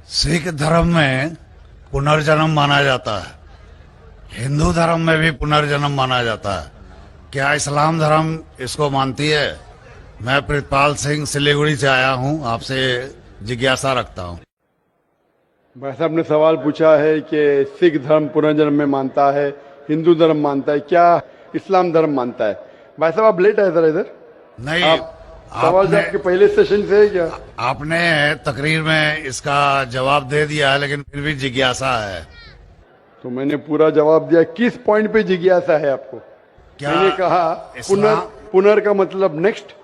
सिख धर्म में पुनर्जन्म माना जाता है, हिंदू धर्म में भी पुनर्जन्म माना जाता है। क्या इस्लाम धर्म इसको मानती है? मैं प्रितपाल सिंह सिलीगुड़ी से आया हूं, आपसे जिज्ञासा रखता हूं। भाई साहब ने सवाल पूछा है कि सिख धर्म पुनर्जन्म में मानता है, हिंदू धर्म मानता है, क्या इस्लाम धर्म मानता है? भाई साहब आप लेट आए सर इधर। नहीं, सवाल जो आपके पहले सेशन से है क्या? आपने तकरीर में इसका जवाब दे दिया है, लेकिन फिर भी जिज्ञासा है। तो मैंने पूरा जवाब दिया। किस पॉइंट पे जिज्ञासा है आपको? क्या मैंने कहा पुनर का मतलब नेक्स्ट,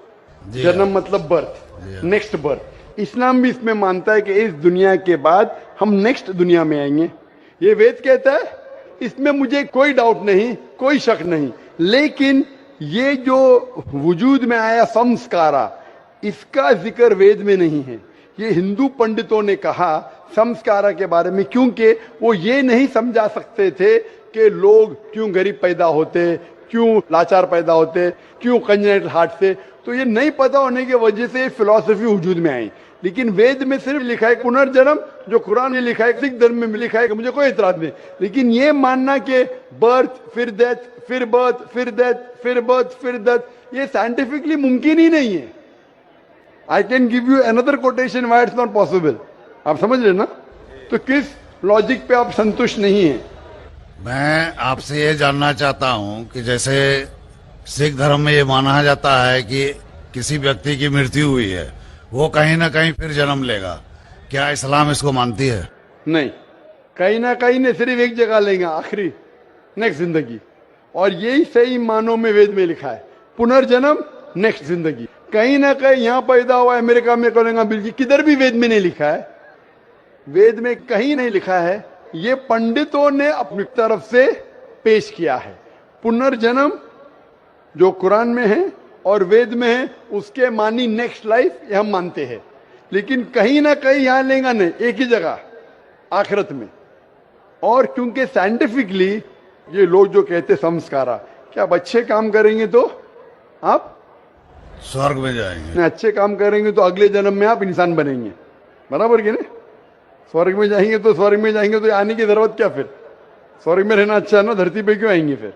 जन्म मतलब बर्थ, नेक्स्ट बर्थ। इस्लाम भी इसमें मानता है कि इस दुनिया के बाद हम नेक्स्ट दुनिया में आएंगे। ये वेद कहता है, इसमें मुझे कोई डाउट नहीं, कोई शक नहीं। लेकिन ये जो वजूद में आया संस्कारा, इसका जिक्र वेद में नहीं है। ये हिंदू पंडितों ने कहा संस्कारा के बारे में, क्योंकि वो ये नहीं समझा सकते थे कि लोग क्यों गरीब पैदा होते, क्यों लाचार पैदा होते, क्यों कंजेनिटल हार्ट से। तो ये नहीं पता होने की वजह से फिलॉसफी वजूद में आई। लेकिन वेद में सिर्फ लिखा है पुनर्जन्म, जो कुरान में लिखा है, सिख धर्म में लिखा है, मुझे कोई इतराज नहीं। लेकिन ये मानना कि बर्थ फिर डेथ, फिर बर्थ फिर डेथ, फिर बर्थ फिर डेथ, ये साइंटिफिकली मुमकिन ही नहीं है। I can give you another quotation why it's not possible. आप समझ रहे ना? तो किस लॉजिक पे आप संतुष्ट नहीं है? मैं आपसे ये जानना चाहता हूं कि जैसे सिख धर्म में ये माना जाता है कि किसी व्यक्ति की मृत्यु हुई है, वो कहीं ना कहीं फिर जन्म लेगा। क्या इस्लाम इसको मानती है? नहीं, कहीं ना कहीं ने सिर्फ एक जगह लेंगे, आखिरी, नेक्स्ट जिंदगी। और यही सही मानों में वेद में लिखा है, पुनर्जन्म नेक्स्ट जिंदगी। कहीं ना कहीं यहां पैदा हुआ, अमेरिका में करेंगे बिल्कुल, किधर भी वेद में नहीं लिखा है। वेद में कहीं नहीं लिखा है। ये पंडितों ने अपनी तरफ से पेश किया है। पुनर्जन्म जो कुरान में है और वेद में है, उसके मानी नेक्स्ट लाइफ, ये हम मानते हैं। लेकिन कहीं ना कहीं यहां लेगा नहीं, एक ही जगह, आखिरत में। और क्योंकि साइंटिफिकली ये लोग जो कहते संस्कारा, क्या आप अच्छे काम करेंगे तो आप स्वर्ग में जाएंगे, नहीं अच्छे काम करेंगे तो अगले जन्म में आप इंसान बनेंगे, बराबर कि नहीं? स्वर्ग में जाएंगे तो स्वर्ग में जाएंगे तो आने की जरूरत क्या? फिर स्वर्ग में रहना अच्छा है ना, धरती पे क्यों आएंगे? फिर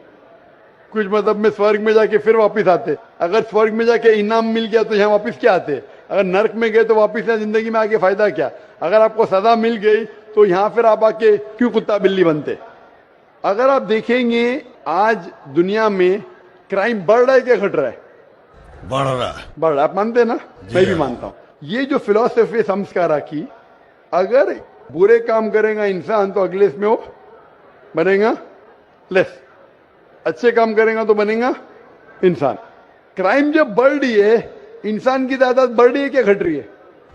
कुछ मतलब में स्वर्ग में जाके फिर वापस आते। अगर स्वर्ग में जाके इनाम मिल गया तो यहाँ वापस क्या आते? अगर नर्क में गए तो वापस यहाँ जिंदगी में आके फायदा क्या? अगर आपको सजा मिल गई तो यहाँ फिर आप आके क्यों कुत्ता बिल्ली बनते? अगर आप देखेंगे आज दुनिया में क्राइम बढ़ रहा है क्या घट रहा है? बढ़ रहा है। बढ़ रहा है, आप मानते हैं ना? मैं भी मानता हूं। ये जो फिलॉसफी संस्कारा की, अगर बुरे काम करेगा इंसान तो अगले इसमें वो बनेगा लेस, अच्छे काम करेगा तो बनेगा इंसान। क्राइम जब बढ़ रही है, इंसान की तादाद बढ़ रही है क्या घट रही है?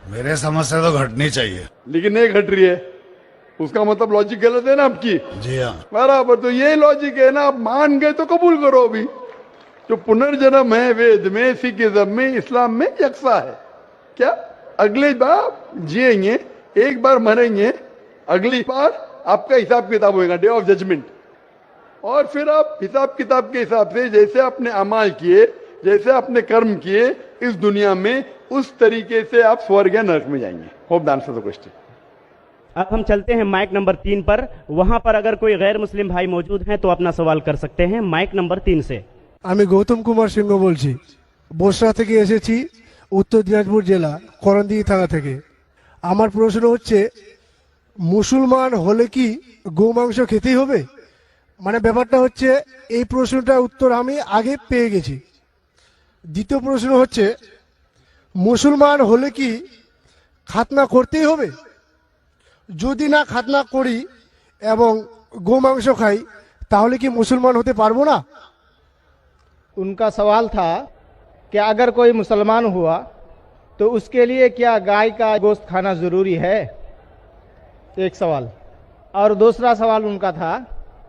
मेरे समझ से तो घटनी चाहिए, लेकिन नहीं घट रही है। उसका मतलब लॉजिक गलत है ना आपकी? जी हाँ, बराबर। तो ये लॉजिक है ना, आप मान गए तो कबूल करो। अभी जो पुनर्जन्म है वेद में, सिखिज्म में, इस्लाम में यकसा है। क्या अगले बार जिएंगे, एक बार मरेंगे, अगली बार आपका हिसाब किताब होगा, डे ऑफ जजमेंट। और फिर आप हिसाब किताब के हिसाब से जैसे आपने अमाल किए, जैसे आपने कर्म किए इस दुनिया में, उस तरीके से आप स्वर्ग या नरक में जाएंगे। Hope the answer the question. अब हम चलते हैं माइक नंबर 3 पर। वहां पर अगर कोई गैर मुस्लिम भाई मौजूद हैं तो अपना सवाल कर सकते हैं माइक नंबर 3 से। আমি গৌতম কুমার সিংহ বলছি, বসরা থেকে এসেছি, উত্তর দিনাজপুর জেলা করণদিঘি থানা থেকে। আমার প্রশ্ন হচ্ছে, মুসলমান হলে কি গোমাংস খেতেই হবে? মানে ব্যাপারটা হচ্ছে, এই প্রশ্নটার উত্তর আমি আগে পেয়ে গেছি। দ্বিতীয় প্রশ্ন হচ্ছে, মুসলমান হলে কি খাতনা করতেই হবে? যদি না খাতনা করি এবং গোমাংস খাই, তাহলে কি মুসলমান হতে পারবো না? उनका सवाल था कि अगर कोई मुसलमान हुआ तो उसके लिए क्या गाय का गोश्त खाना ज़रूरी है? एक सवाल। और दूसरा सवाल उनका था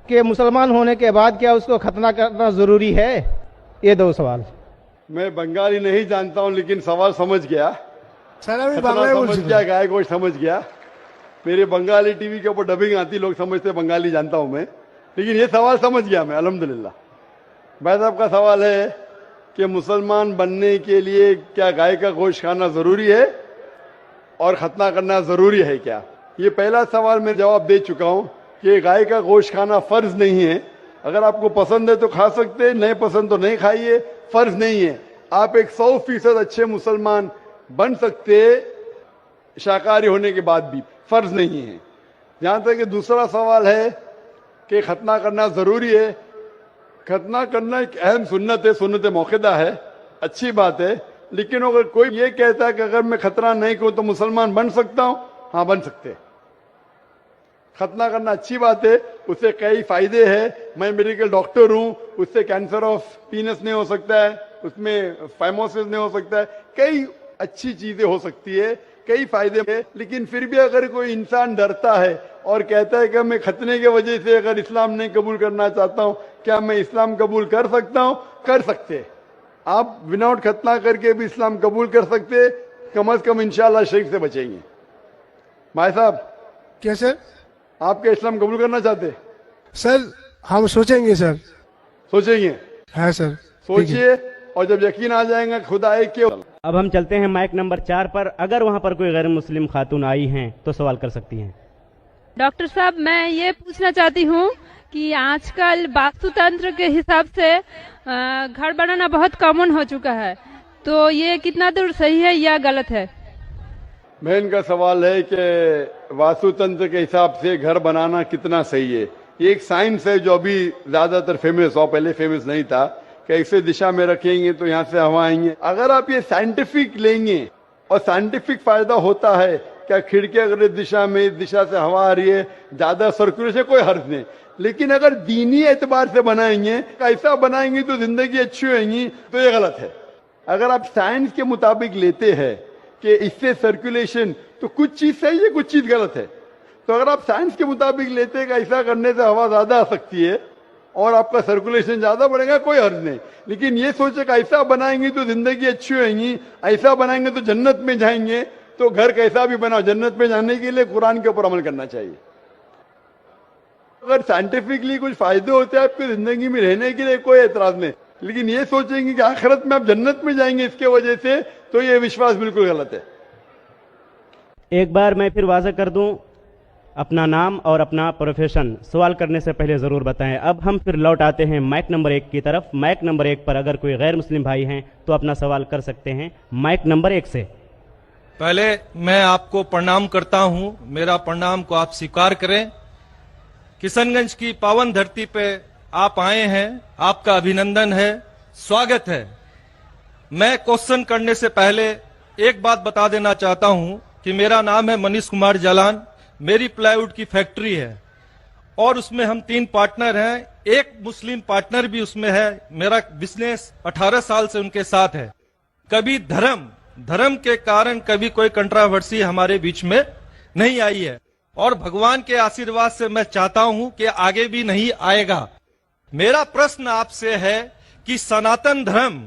कि मुसलमान होने के बाद क्या उसको खतना करना ज़रूरी है? ये दो सवाल। मैं बंगाली नहीं जानता हूं, लेकिन सवाल समझ गया। স্যার আমি खतना বাংলায় समझ বলছি। गया, गाय गोश्त समझ गया। मेरे बंगाली टीवी के ऊपर डबिंग आती, लोग समझते बंगाली जानता हूं मैं, लेकिन ये सवाल समझ गया मैं, अल्हम्दुलिल्लाह। भाई साहब का सवाल है कि मुसलमान बनने के लिए क्या गाय का गोश्त खाना जरूरी है और खतना करना जरूरी है क्या? ये पहला सवाल मैं जवाब दे चुका हूं कि गाय का गोश्त खाना फर्ज नहीं है। अगर आपको पसंद है तो खा सकते हैं, नहीं पसंद तो नहीं खाइए, फर्ज नहीं है। आप एक 100% अच्छे मुसलमान बन सकते हैं शाकाहारी होने के बाद भी, फर्ज नहीं है। जहां तक कि दूसरा सवाल है कि खतना करना जरूरी है, खतना करना एक अहम सुन्नत है, सुन्नत मौक़िदा है, अच्छी बात है। लेकिन अगर कोई ये कहता है कि अगर मैं खतना नहीं करूं तो मुसलमान बन सकता हूं, हाँ बन सकते हैं। खतना करना अच्छी बात है, उससे कई फायदे हैं। मैं मेडिकल डॉक्टर हूं, उससे कैंसर ऑफ पीनस नहीं हो सकता है, उसमें फाइमोसिस नहीं हो सकता है, कई अच्छी चीजें हो सकती है, कई फायदे हैं। लेकिन फिर भी अगर कोई इंसान डरता है और कहता है कि मैं खतने की वजह से अगर इस्लाम नहीं कबूल करना चाहता हूं, क्या मैं इस्लाम कबूल कर सकता हूं? कर सकते हैं। आप विदाउट खतना करके भी इस्लाम कबूल कर सकते हैं, कम से कम इंशाल्लाह शिर्क से बचेंगे। भाई साहब, क्या सर? आप क्या इस्लाम कबूल करना चाहते हैं? सर हम सोचेंगे सर। सोचेंगे? हाँ सर। सोचिए, और जब यकीन आ जाएगा खुदा एक के। अब हम चलते हैं माइक नंबर 4 पर। अगर वहां पर कोई गैर मुस्लिम खातून आई हैं तो सवाल कर सकती हैं। डॉक्टर साहब, मैं ये पूछना चाहती हूँ कि आजकल वास्तुतंत्र के हिसाब से घर बनाना बहुत कॉमन हो चुका है, तो ये कितना दूर सही है या गलत है? बहन का सवाल है कि वास्तुतंत्र के हिसाब से घर बनाना कितना सही है। ये एक साइंस है जो अभी ज्यादातर फेमस हो, पहले फेमस नहीं था। कैसे दिशा में रखेंगे तो यहाँ से हवा आएंगे। अगर आप ये साइंटिफिक लेंगे और साइंटिफिक फायदा होता है, क्या खिड़की अगर इस दिशा में, इस दिशा से हवा आ रही है, ज्यादा सर्कुलेशन, कोई हर्ज नहीं। लेकिन अगर दीनी एतबार से बनाएंगे, ऐसा बनाएंगे तो जिंदगी अच्छी होगी, तो ये गलत है। अगर आप साइंस के मुताबिक लेते हैं कि इससे सर्कुलेशन, तो कुछ चीज सही है, कुछ चीज गलत है। तो अगर आप साइंस के मुताबिक लेते हैं कि ऐसा करने से हवा ज्यादा आ सकती है और आपका सर्कुलेशन ज्यादा बढ़ेगा, कोई हर्ज नहीं। लेकिन ये सोचे कि ऐसा बनाएंगे तो जिंदगी अच्छी होगी, ऐसा बनाएंगे तो जन्नत में जाएंगे, तो घर कैसा भी बनाओ, जन्नत में जाने के लिए कुरान के ऊपर अमल करना चाहिए। अगर साइंटिफिकली कुछ फायदे होते हैं आपकी जिंदगी में रहने के लिए, कोई एतराज नहीं। लेकिन ये सोचेंगे कि आखिरत में आप जन्नत में जाएंगे इसके वजह से, तो ये विश्वास बिल्कुल गलत है। एक बार मैं फिर वाज़ह कर दूं, अपना नाम और अपना प्रोफेशन सवाल करने से पहले ज़रूर बताएं। अब हम फिर लौट आते हैं माइक नंबर 1 की तरफ। माइक नंबर 1 पर अगर कोई गैर मुस्लिम भाई हैं तो अपना सवाल कर सकते हैं माइक नंबर 1 से। पहले मैं आपको प्रणाम करता हूं, मेरा प्रणाम को आप स्वीकार करें। किशनगंज की पावन धरती पे आप आए हैं, आपका अभिनंदन है, स्वागत है। मैं क्वेश्चन करने से पहले एक बात बता देना चाहता हूं कि मेरा नाम है मनीष कुमार जालान, मेरी प्लाईवुड की फैक्ट्री है और उसमें हम 3 पार्टनर हैं, एक मुस्लिम पार्टनर भी उसमें है। मेरा बिजनेस 18 साल से उनके साथ है। कभी धर्म के कारण कभी कोई कंट्रोवर्सी हमारे बीच में नहीं आई है और भगवान के आशीर्वाद से मैं चाहता हूं कि आगे भी नहीं आएगा। मेरा प्रश्न आपसे है कि सनातन धर्म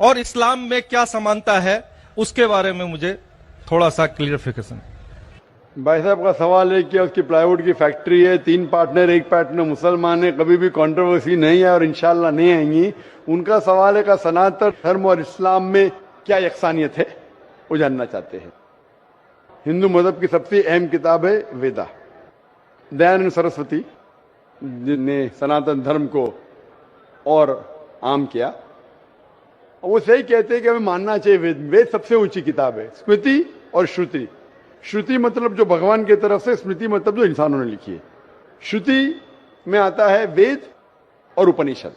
और इस्लाम में क्या समानता है, उसके बारे में मुझे थोड़ा सा क्लियरिफिकेशन। भाई साहब का सवाल है कि उसकी प्लाईवुड की फैक्ट्री है, 3 पार्टनर, एक पार्टनर मुसलमान है, कभी भी कंट्रोवर्सी नहीं है और इंशाल्लाह नहीं आएंगी। उनका सवाल है कि सनातन धर्म और इस्लाम में क्या यकसानियत है, वो जानना चाहते हैं। हिंदू मजहब की सबसे अहम किताब है वेदा। दयानंद सरस्वती ने सनातन धर्म को और आम किया, वो सही कहते हैं कि हमें मानना चाहिए वेद। वेद सबसे ऊंची किताब है। स्मृति और श्रुति, श्रुति मतलब जो भगवान की तरफ से, स्मृति मतलब जो इंसानों ने लिखी है। श्रुति में आता है वेद और उपनिषद।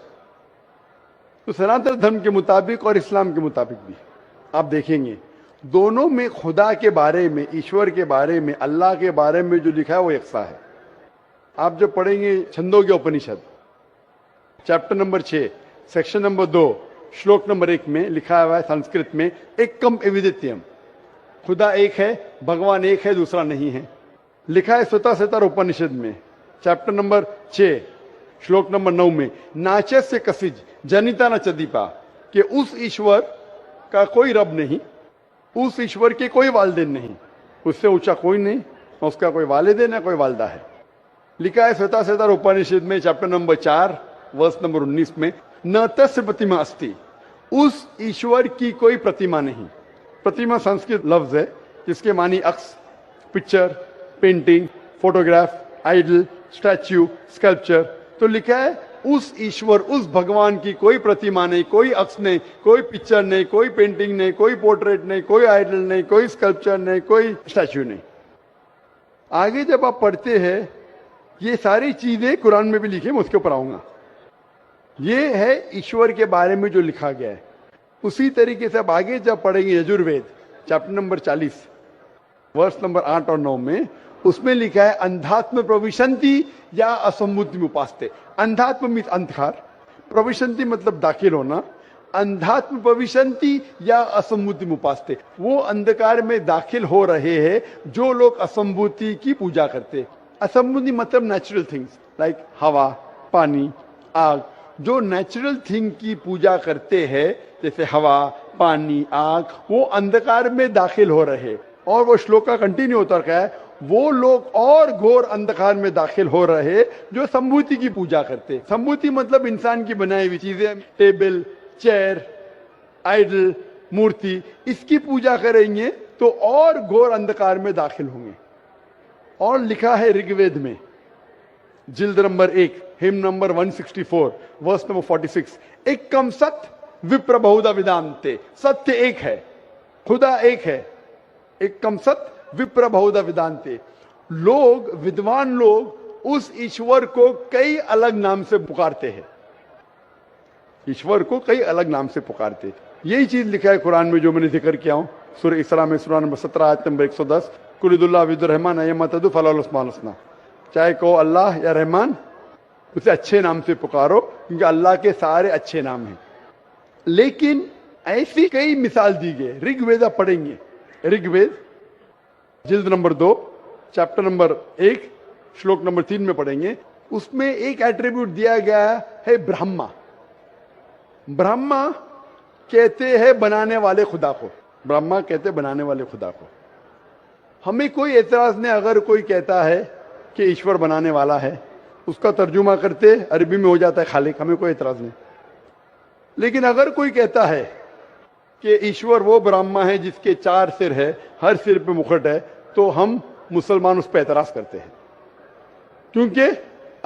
तो सनातन धर्म के मुताबिक और इस्लाम के मुताबिक भी आप देखेंगे, दोनों में खुदा के बारे में, ईश्वर के बारे में, अल्लाह के बारे में जो लिखा है वो यकसा है। आप जब पढ़ेंगे छंदोग्य उपनिषद चैप्टर नंबर 6 सेक्शन नंबर 2 श्लोक नंबर 1 में लिखा हुआ है संस्कृत में, एकम एविदित्यम, खुदा एक है, भगवान एक है, दूसरा नहीं है। लिखा है स्वतः उपनिषद में चैप्टर नंबर 6 श्लोक नंबर 9 में, नाचस्य कसिज जनिता न चदीपा, कि उस ईश्वर का कोई रब नहीं, उस ईश्वर के कोई वालिदैन नहीं, उससे ऊंचा कोई नहीं, न उसका कोई वालिदैन है, कोई वालदा है। लिखा है स्वतः उपनिषद में चैप्टर नंबर 4 वर्स नंबर 19 में, न तस्य प्रतिमा अस्ति, उस ईश्वर की कोई प्रतिमा नहीं। प्रतिमा संस्कृत लफ्ज है जिसके मानी अक्स, picture, painting, photograph, idol, statue, sculpture. तो लिखा है उस ईश्वर, उस भगवान की कोई प्रतिमा नहीं, कोई अक्ष नहीं, कोई पिक्चर नहीं, कोई पेंटिंग नहीं, कोई पोर्ट्रेट नहीं, कोई आइडल नहीं, कोई स्कल्पचर नहीं, कोई स्टैच्यू नहीं। आगे जब आप पढ़ते हैं, ये सारी चीजें कुरान में भी लिखी है, मैं उसके ऊपर आऊंगा। ये है ईश्वर के बारे में जो लिखा गया है। उसी तरीके से अब आगे जब पढ़ेंगे यजुर्वेद चैप्टर नंबर 40 वर्ष नंबर 8 और 9 में, उसमें लिखा है अंधात्म प्रविशंति या असम्मुति उपास्ते। अंधात्म मीन्स अंधकार, प्रविशंति मतलब दाखिल होना, अंधात्म प्रविशंति या असम्मुति उपास्ते। वो अंधकार में दाखिल हो रहे हैं जो लोग असम्भूति की पूजा करते। असम्भूति मतलब नेचुरल थिंग्स लाइक हवा, पानी, आग। जो नेचुरल थिंग की पूजा करते हैं जैसे हवा, पानी, आग, वो अंधकार में दाखिल हो रहे। और वो श्लोक का कंटिन्यू होता है, वो लोग और घोर अंधकार में दाखिल हो रहे जो संभूति की पूजा करते। संभूति मतलब इंसान की बनाई हुई चीजें, टेबल, चेयर, आइडल, मूर्ति, इसकी पूजा करेंगे तो और घोर अंधकार में दाखिल होंगे। और लिखा है ऋग्वेद में जिल्द number 1 hymn number 164 verse number 46, एकम सत विप्र बहुधा विदांते। सत्य एक है, खुदा एक है, एकम सत विप्र बहुधा विदांते। लोग, विद्वान लोग उस ईश्वर को कई अलग नाम से पुकारते हैं, ईश्वर को कई अलग नाम से पुकारते। यही चीज लिखा है कुरान में जो मैंने जिक्र किया हूं, सूरह इसरा में सूरह नंबर 17 आयत नंबर 110, कुलिदुल्लाह विदुर रहमान अयमतदु फलालुस्मान हसना। चाहे कहो अल्लाह या रहमान, उसे अच्छे नाम से पुकारो क्योंकि अल्लाह के सारे अच्छे नाम हैं। लेकिन ऐसी कई मिसाल दी गई। ऋग्वेद आप पढ़ेंगे, ऋग्वेद जिल्द नंबर 2 चैप्टर नंबर 1 श्लोक नंबर 3 में पढ़ेंगे। उसमें एक एट्रीब्यूट दिया गया है ब्रह्मा। ब्रह्मा कहते हैं बनाने वाले खुदा को, ब्रह्मा कहते बनाने वाले खुदा को। हमें कोई एतराज नहीं अगर कोई कहता है कि ईश्वर बनाने वाला है, उसका तर्जुमा करते अरबी में हो जाता है खालिक, हमें कोई एतराज नहीं। लेकिन अगर कोई कहता है कि ईश्वर वो ब्रह्मा है जिसके 4 सिर है, हर सिर पे मुकुट है, तो हम मुसलमान उस पर एतराज करते हैं, क्योंकि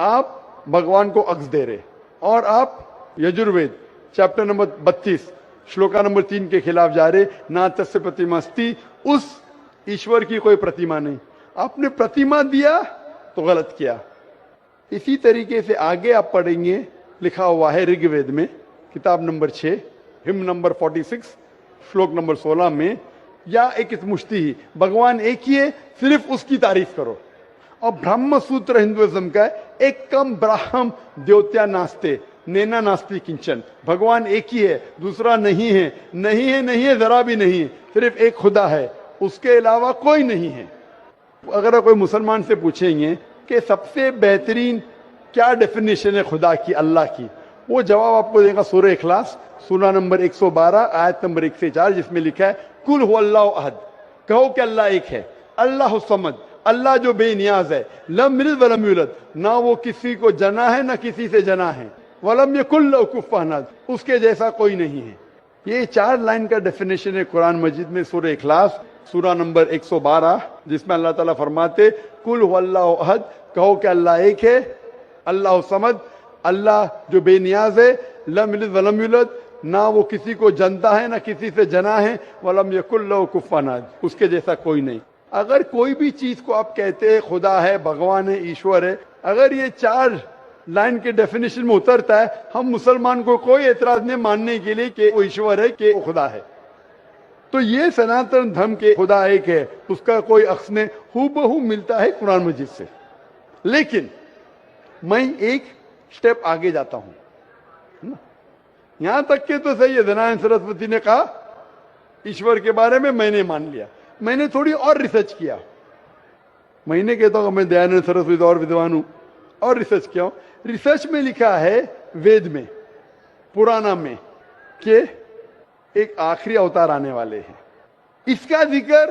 आप भगवान को अक्स दे रहे। और आप Yajurveda chapter number 32 shloka number 3 के खिलाफ जा रहे। ना तस्य प्रतिमा अस्ति, उस ईश्वर की कोई प्रतिमा नहीं। आपने प्रतिमा दिया तो गलत किया। इसी तरीके से आगे आप पढ़ेंगे, लिखा हुआ है ऋग्वेद में किताब नंबर 6 हिम नंबर 46 श्लोक नंबर 16 में, या एक मुश्ती ही, भगवान एक ही है, सिर्फ उसकी तारीफ करो। और ब्रह्म सूत्र हिंदुइज्म का एक कम ब्राह्म द्योत्या नास्ते नैना नास्ति किंचन। भगवान एक ही है, दूसरा नहीं है, नहीं है, नहीं है, जरा भी नहीं है, सिर्फ एक खुदा है, उसके अलावा कोई नहीं है। अगर कोई मुसलमान से पूछेंगे कि सबसे बेहतरीन क्या डेफिनेशन है खुदा की, अल्लाह की, वो जवाब आपको देगा सूरह इखलास सूरह नंबर 112 आयत नंबर 1 से 4, जिसमें लिखा है कुल हुवल्लाहु अहद, कहो कि अल्लाह एक है, अल्लाह समद, अल्लाह जो बेनियाज है, लम यलिद वलम यूलद, ना वो किसी को जना है ना किसी से जना है, वलम यकुल लहू कुफुवन अहद, उसके जैसा कोई नहीं है। ये 4 लाइन का डेफिनेशन है कुरान मजीद में सूरह इखलास सूरह नंबर 112, जिसमें अल्लाह ताला फरमाते कुल हुवल्लाहु अहद, कहो कि अल्लाह एक है, अल्लाह समद, अल्लाह जो बेनियाज है, लम यलिद वलम यूलद, ना वो किसी को जनता है ना किसी से जना है, वलम यकुल लहू कुफुवन अहद, उसके जैसा कोई नहीं। अगर कोई भी चीज को आप कहते हैं खुदा है, भगवान है, ईश्वर है, अगर ये 4 लाइन के डेफिनेशन में उतरता है, हम मुसलमान को कोई एतराज नहीं मानने के लिए कि वो ईश्वर है, कि वो खुदा है। तो ये सनातन धर्म के खुदा एक है, उसका कोई अक्स नहीं, हूबहू मिलता है कुरान मजीद से। लेकिन मैं एक स्टेप आगे जाता हूं, यहां तक के तो सही है, दयानंद सरस्वती ने कहा ईश्वर के बारे में, मैंने मान लिया। मैंने थोड़ी और रिसर्च किया। मैंने कहता हूं मैं दयानंद सरस्वती और विद्वान हूं, और रिसर्च किया। रिसर्च में लिखा है वेद में, पुराना में, कि एक आखिरी अवतार आने वाले हैं। इसका जिक्र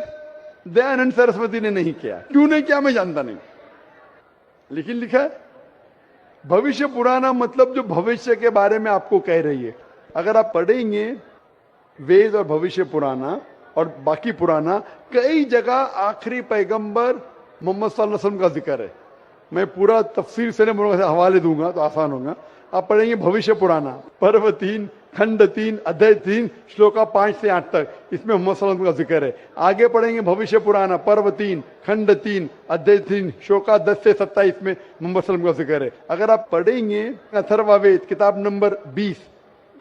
दयानंद सरस्वती ने नहीं किया। क्यों नहीं किया मैं जानता नहीं, लेकिन लिखा है भविष्य पुराना, मतलब जो भविष्य के बारे में आपको कह रही है। अगर आप पढ़ेंगे वेद और भविष्य पुराना और बाकी पुराना, कई जगह आखिरी पैगंबर मोहम्मद सल्लल्लाहु अलैहि वसल्लम का जिक्र है। मैं पूरा तफसीर से नहीं बोलूंगा, हवाले दूंगा तो आसान होगा। आप पढ़ेंगे भविष्य पुराना पर्व 3 खंड 3 अध्याय 3 श्लोका 5 से 8 तक, इसमें मोहम्मद सल्लल्लाहु अलैहि वसल्लम का जिक्र है। आगे पढ़ेंगे भविष्य पुराना पर्व 3 खंड 3 अध्याय 3 श्लोका 10 से 27 में मोहम्मद सल्लल्लाहु अलैहि वसल्लम का जिक्र है। अगर आप पढ़ेंगे अथर्ववेद किताब नंबर 20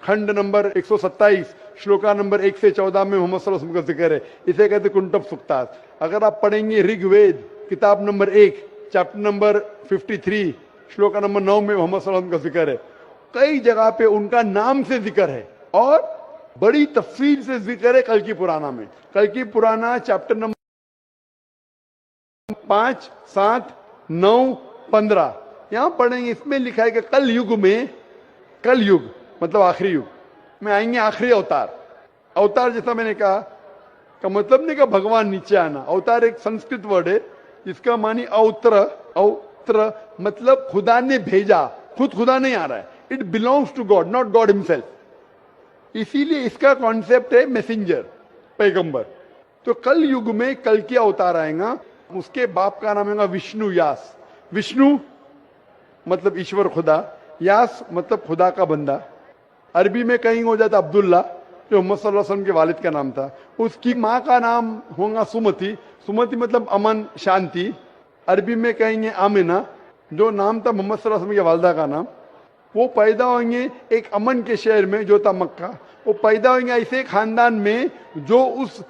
खंड नंबर 127 श्लोका नंबर 1 से 14 में मोहम्मद सल्लल्लाहु अलैहि वसल्लम का जिक्र है। इसे कहते कुंटब सुक्तात। अगर आप पढ़ेंगे ऋग्वेद किताब number 1 chapter number 53 shloka number 9 में मोहम्मद सल्लल्लाहु अलैहि वसल्लम का जिक्र है। कई जगह पे उनका नाम से जिक्र है और बड़ी तफसील से जिक्र है कल की पुराना में। कल की पुराना चैप्टर नंबर 5, 7, 9, 15 यहां पढ़ेंगे। इसमें लिखा है कि कल युग में, कल युग मतलब आखिरी युग में आएंगे आखिरी अवतार। अवतार जैसा मैंने कहा का मतलब नहीं का भगवान नीचे आना। अवतार एक संस्कृत वर्ड है जिसका मानी अवत्र। अवत्र मतलब खुदा ने भेजा, खुद खुदा नहीं आ रहा है। It belongs to God, not God himself. इसीलिए इसका कॉन्सेप्ट है मैसेंजर, पैगंबर। तो कल युग में कल की अवतार आएगा। उसके बाप का नाम है विष्णु यास। विष्णु मतलब ईश्वर खुदा, यास मतलब खुदा का बंदा। अरबी में कहीं हो जाता अब्दुल्ला जो मोहम्मद सल्लल्लाहु अलैहि वसल्लम के वालिद का नाम था। उसकी माँ का नाम होगा सुमति। सुमति मतलब अमन, शांति। अरबी में कहेंगे आमिना जो नाम था मोहम्मद सल्लल्लाहु अलैहि वसल्लम के वालिदा का नाम। वो पैदा होंगे एक अमन के शहर में जो था मक्का। वो पैदा होंगे ऐसे खानदान में जो उस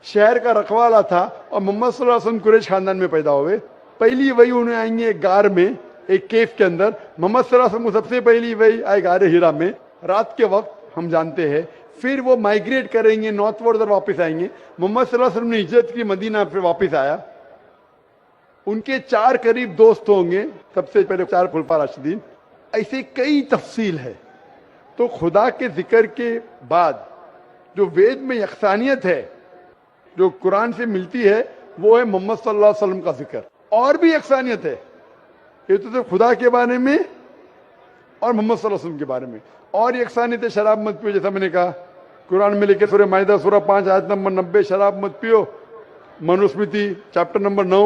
शहर का रखवाला था और मोहम्मद सल्लल्लाहु अलैहि वसल्लम कुरैश खानदान में पैदा हुए। पहली वही उन्हें आएंगे एक गार में, एक केव के अंदर। मोहम्मद सल्लल्लाहु अलैहि वसल्लम को सबसे पहली वही आए गार हिरा में रात के वक्त, हम जानते हैं। फिर वो माइग्रेट करेंगे नॉर्थवर्ड और वापस आएंगे। मोहम्मद सल्लल्लाहु अलैहि वसल्लम ने हिजरत की, मदीना पे वापस आया। उनके 4 करीब दोस्त होंगे, सबसे पहले 4 खुलफा राशिदीन। ऐसे कई तफसील है। तो खुदा के जिक्र के बाद जो वेद में यकसानियत है जो कुरान से मिलती है वो है मोहम्मद सल्लल्लाहु अलैहि वसल्लम का जिक्र। और भी यकसानियत है, ये तो सिर्फ खुदा के बारे में और मोहम्मद सल्लल्लाहु अलैहि वसल्लम के बारे में। और यकसानियत है शराब मत पियो, जैसा मैंने कहा कुरान में लिखे सूरह माइदा सूरह 5 आयत नंबर 90 शराब मत पियो। मनुस्मृति चैप्टर नंबर 9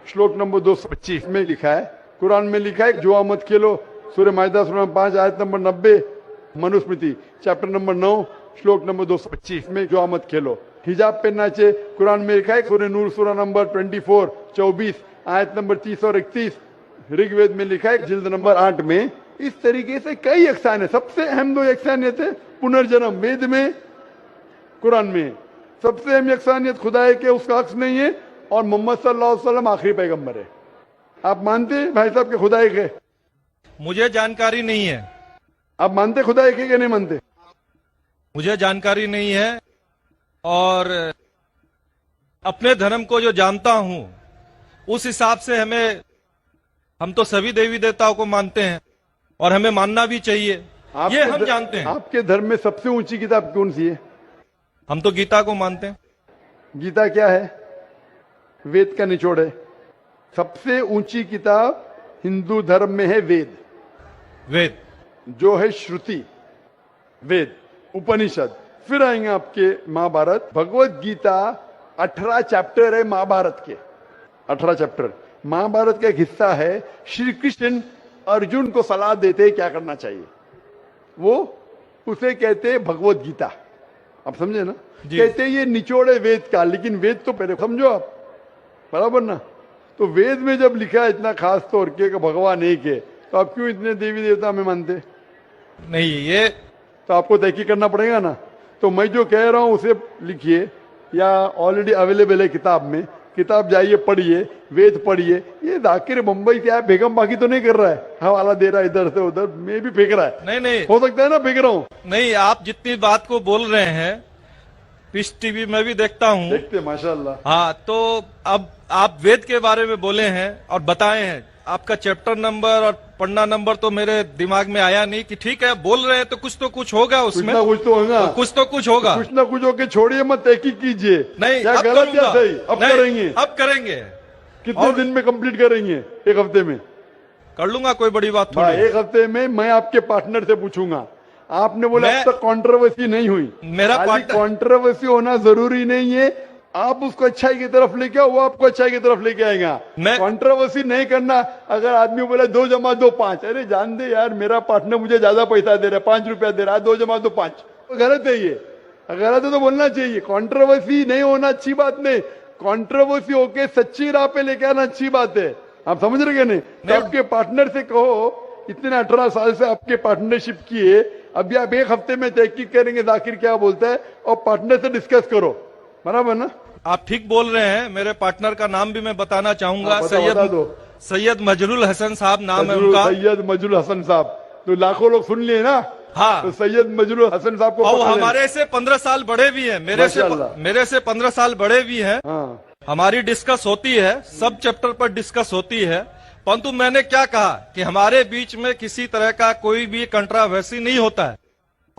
श्लोक नंबर 225 में लिखा है। कुरान में लिखा है जुआ मत खेलो, सूरह माइदा सूरह 5 आयत नंबर 90। मनुस्मृति चैप्टर नंबर 9 श्लोक नंबर 225 में जुआ मत खेलो। हिजाब पहनना चाहिए, कुरान में लिखा है सूरह नूर सूरह नंबर 24 आयत नंबर 30 और 31। ऋग्वेद में लिखा है जिल्द नंबर 8 में। इस तरीके से कई यकसानियत। सबसे अहम 2 यकसानियत है पुनर्जन्म, वेद में कुरान में। सबसे अहम यकसानियत खुदा है कि उसका अक्स नहीं है और मोहम्मद सल्लल्लाहु अलैहि वसल्लम आखिरी पैगंबर है। आप मानते हैं भाई साहब के खुदा एक है? मुझे जानकारी नहीं है। आप मानते खुदा एक है कि नहीं मानते? मुझे जानकारी नहीं है और अपने धर्म को जो जानता हूं उस हिसाब से हम तो सभी देवी देवताओं को मानते हैं और हमें मानना भी चाहिए, ये हम जानते हैं। आपके धर्म में सबसे ऊंची किताब कौन सी है? हम तो गीता को मानते हैं। गीता क्या है? वेद का निचोड़ है। सबसे ऊंची किताब हिंदू धर्म में है वेद। वेद जो है श्रुति, वेद, उपनिषद। फिर आएंगे आपके महाभारत। भगवत गीता 18 चैप्टर है महाभारत के, 18 चैप्टर। महाभारत का एक हिस्सा है। श्री कृष्ण अर्जुन को सलाह देते हैं क्या करना चाहिए, वो उसे कहते हैं भगवत गीता। आप समझे ना? कहते हैं ये निचोड़ है वेद का, लेकिन वेद तो पहले समझो आप, बराबर ना? तो वेद में जब लिखा है इतना खास तौर के भगवान एक है, तो आप क्यों इतने देवी देवता में मानते नहीं? ये तो आपको तहकीक करना पड़ेगा ना। तो मैं जो कह रहा हूं उसे लिखिए या ऑलरेडी अवेलेबल है किताब में। किताब जाइए पढ़िए, वेद पढ़िए। ये जाकिर मुंबई से आया बेगम बाकी तो नहीं कर रहा है, हवाला दे रहा है इधर से उधर, मैं भी फेंक रहा है। नहीं हो सकता है ना फेंक रहा हूं। नहीं, आप जितनी बात को बोल रहे हैं पीस टीवी में भी देखता हूं। देखते माशाल्लाह। हाँ, तो अब आप वेद के बारे में बोले हैं और बताए हैं। आपका चैप्टर नंबर और पन्ना नंबर तो मेरे दिमाग में आया नहीं कि ठीक है बोल रहे हैं तो कुछ होगा उसमें। कुछ तो होगा, कुछ तो कुछ होगा, कुछ ना कुछ होके छोड़िए मत, तहकीक कीजिए। नहीं, क्या अब गलत करूंगा। या सही? अब करेंगे। अब करेंगे। कितने दिन में कंप्लीट करेंगे? 1 हफ्ते में कर लूंगा, कोई बड़ी बात थोड़ी। 1 हफ्ते में मैं आपके पार्टनर से पूछूंगा। आपने बोला अब तक कंट्रोवर्सी नहीं हुई। मेरा कंट्रोवर्सी होना जरूरी नहीं है, आप उसको अच्छाई की तरफ लेके आओ, वो आपको अच्छाई की तरफ लेके आएगा। मैं- कंट्रोवर्सी नहीं करना। अगर आदमी बोले 2 जमा 2 5, अरे जान दे यार, मेरा पार्टनर मुझे ज्यादा पैसा दे रहा है, 5 रुपया दे रहा है, 2 जमा 2 5, गलत है ये। गलत है तो बोलना चाहिए। कंट्रोवर्सी नहीं होना अच्छी बात नहीं, कंट्रोवर्सी होके सच्ची राह पे लेके आना अच्छी बात है। आप समझ रहे कि नहीं? तो आपके पार्टनर से कहो, इतने 18 साल से आपके पार्टनरशिप की है, अभी आप 1 हफ्ते में तहकीक करेंगे जाकिर क्या बोलता है और पार्टनर से डिस्कस करो, बराबर ना? आप ठीक बोल रहे हैं। मेरे पार्टनर का नाम भी मैं बताना चाहूंगा। हाँ, बता दो। सैयद मजरुल हसन साहब नाम है उनका। सैयद मजरुल हसन साहब, तो लाखों लोग सुन लिए ना। हाँ। तो सैयद मजरुल हसन साहब को और वो पकड़ लेना। हमारे से 15 साल बड़े भी हैं, माशाअल्लाह। मेरे से 15 साल बड़े भी हैं। हाँ, हमारी डिस्कस होती है, सब चैप्टर पर डिस्कस होती है। परंतु मैंने क्या कहा कि हमारे बीच में किसी तरह का कोई भी कंट्रोवर्सी नहीं होता है।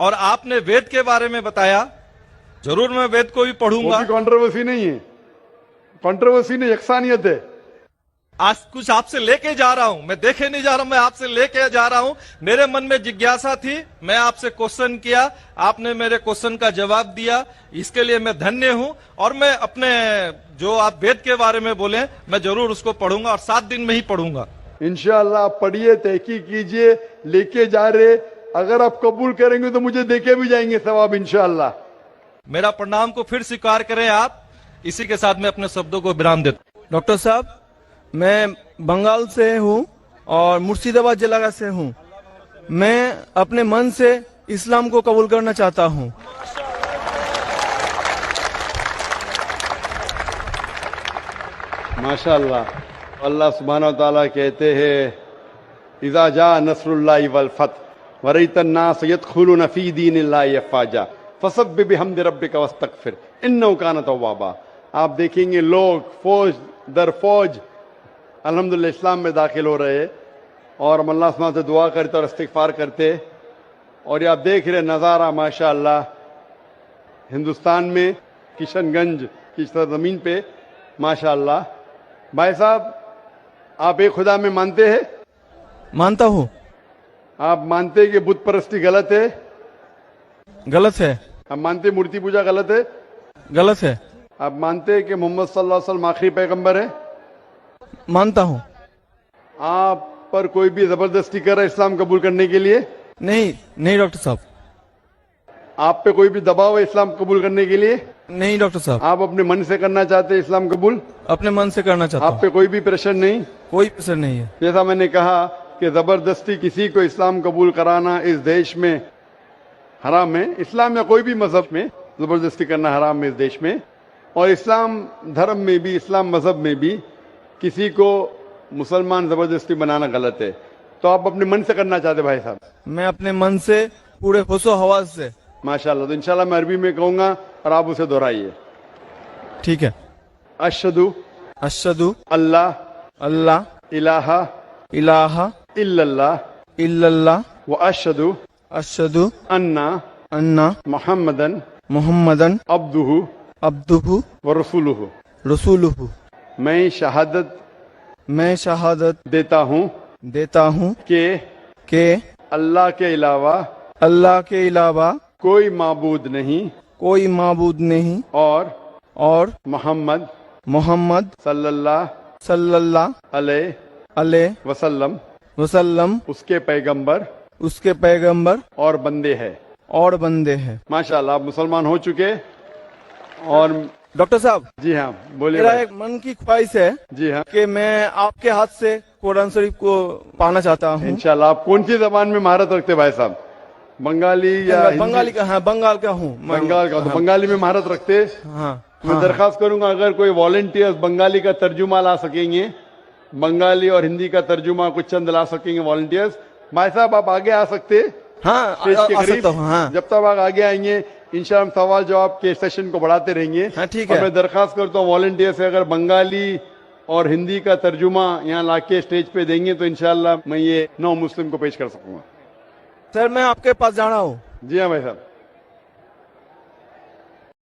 और आपने वेद के बारे में बताया, जरूर मैं वेद को भी वो पढ़ूंगा। भी कंट्रोवर्सी नहीं है, कंट्रोवर्सी नहीं, यकसानियत है। आज कुछ आपसे लेके जा रहा हूं, मैं देखे नहीं जा रहा हूं, मैं आपसे लेके जा रहा हूं। मेरे मन में जिज्ञासा थी, मैं आपसे क्वेश्चन किया, आपने मेरे क्वेश्चन का जवाब दिया, इसके लिए मैं धन्य हूं। और मैं अपने जो आप वेद के बारे में बोले, मैं जरूर उसको पढ़ूंगा और 7 दिन में ही पढ़ूंगा। इंशाअल्लाह आप पढ़िए, तहकीक कीजिए, लेके जा रहे। अगर आप कबूल करेंगे तो मुझे देके भी जाएंगे सवाब इंशाअल्लाह। मेरा प्रणाम को फिर स्वीकार करें आप। इसी के साथ मैं अपने शब्दों को विराम देता हूं। डॉक्टर साहब, मैं बंगाल से हूँ और मुर्शिदाबाद जिला से हूँ। मैं अपने मन से इस्लाम को कबूल करना चाहता हूँ। माशाअल्लाह। अल्लाह सुब्हानहू व तआला कहते हैं, इज़ा जा नस्रुल्लाहि वल फतह व रअयतन नास यदखुलून फी दीनिल्लाहि अफ़वाजा फसब्बिह बिहम्दि रब्बिका वस्तगफिर इन्नहु कान तव्वाबा। आप देखेंगे लोग फौज दर फौज अल्हम्दुलिल्लाह इस्लाम में दाखिल हो रहे हैं और हम अल्लाह सुब्हानहू से दुआ करते और इस्तिग़फ़ार करते। और ये आप देख रहे नज़ारा माशाअल्लाह हिंदुस्तान में किशनगंज की सरजमीन पे माशाअल्लाह। भाई साहब, आप एक खुदा में मानते हैं? मानता हूँ। आप मानते हैं कि बुत परस्ती गलत है? गलत है। आप मानते हैं मूर्ति पूजा गलत है? गलत है। आप मानते हैं कि मोहम्मद सल्लल्लाहु अलैहि वसल्लम आखिरी पैगंबर है? मानता हूँ। आप पर कोई भी जबरदस्ती कर रहा है इस्लाम कबूल करने के लिए? नहीं, नहीं डॉक्टर साहब। आप पे कोई भी दबाव है इस्लाम कबूल करने के लिए? नहीं डॉक्टर साहब। आप अपने मन से करना चाहते हैं इस्लाम कबूल? अपने मन से करना चाहता आप हूँ। पे कोई भी प्रेशर नहीं? कोई प्रेशर नहीं है। जैसा मैंने कहा कि जबरदस्ती किसी को इस्लाम कबूल कराना इस देश में हराम है। इस्लाम या कोई भी मजहब में जबरदस्ती करना हराम है इस देश में। और इस्लाम धर्म में भी, इस्लाम मजहब में भी किसी को मुसलमान जबरदस्ती बनाना गलत है। तो आप अपने मन से करना चाहते भाई साहब? मैं अपने मन से पूरे होशो हवास से। माशाल्लाह। तो इंशाल्लाह मैं अरबी में कहूंगा और आप उसे दोहराइए। ठीक है। अशहदु अशहदु अल्लाह अल्लाह इलाहा इलाहा इल्लल्लाह इल्लल्लाह व अशहदु अशहदु अन्ना अन्ना मुहम्मदन मुहम्मदन अब्दुहु अब्दुहु व रसूलुहु। रसूलुहु। मैं शहादत देता हूँ कि अल्लाह के अलावा अल्लाह के अलावा कोई माबूद नहीं और मोहम्मद सल्लल्लाहु अलैहि वसल्लम उसके पैगंबर और बंदे हैं। माशाल्लाह, आप मुसलमान हो चुके। और डॉक्टर साहब, जी हाँ, बोलिए मेरा भाई। एक मन की ख्वाहिश है जी हाँ, कि मैं आपके हाथ से कुरान शरीफ को पाना चाहता हूँ। इंशाल्लाह। आप कौन सी जबान में महारत रखते हैं भाई साहब? बंगाली या हिंदी? बंगाली का? हाँ, बंगाल का हूँ। बंगाल का। तो बंगाली में महारत रखते हैं? हाँ। मैं दरखास्त करूंगा अगर कोई वॉलंटियर्स बंगाली का तर्जुमा ला सकेंगे, बंगाली और हिंदी का तर्जुमा कुछ चंद ला सकेंगे वॉलंटियर्स। भाई साहब, आप आगे आ सकते हैं हाँ, स्टेज के आ करीब। सकता हूँ। हाँ। जब तक आप आगे आएंगे इंशाल्लाह हम सवाल जवाब के सेशन को बढ़ाते रहेंगे। हाँ, ठीक और है। मैं दरखास्त करता हूँ वॉलंटियर से, अगर बंगाली और हिंदी का तर्जुमा यहाँ लाके स्टेज पे देंगे तो इंशाल्लाह मैं ये नौ मुस्लिम को पेश कर सकूंगा। सर, मैं आपके पास जाना हूँ। जी हाँ भाई साहब।